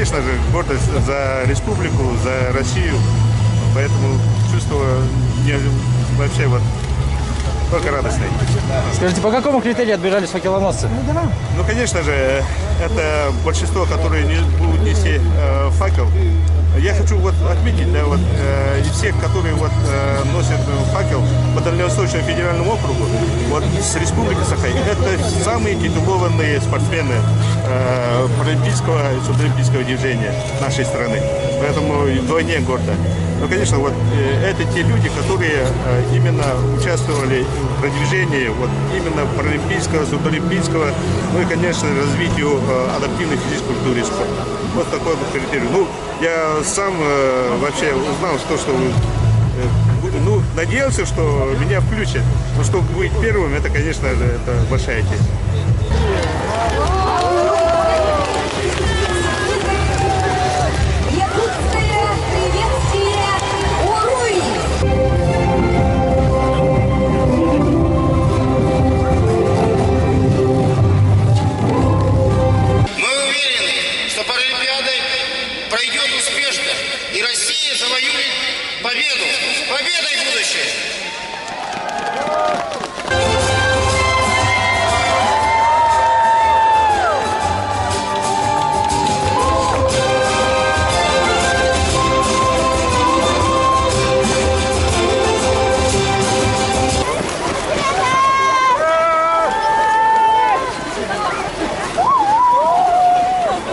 конечно же, гордость за республику, за Россию. Поэтому чувство вообще вот только радостное. Скажите, по какому критерию отбирались факелоносцы? Ну, конечно же, это большинство, которые не будут нести факел. Я хочу вот отметить, да, вот, из всех, которые вот, носят факел по Дальневосточному федеральному округу, вот с Республики Саха, это самые титулованные спортсмены паралимпийского и суболимпийского движения нашей страны. Поэтому вдвойне гордо. Но, конечно, вот это те люди, которые именно участвовали в продвижении вот, именно паралимпийского, суболимпийского, ну и, конечно, развитию адаптивной физической культуры и спорта. Вот такой вот критерий. Ну, я сам вообще узнал, что ну, надеялся, что меня включат. Но чтобы быть первым, это, конечно же, это большая честь.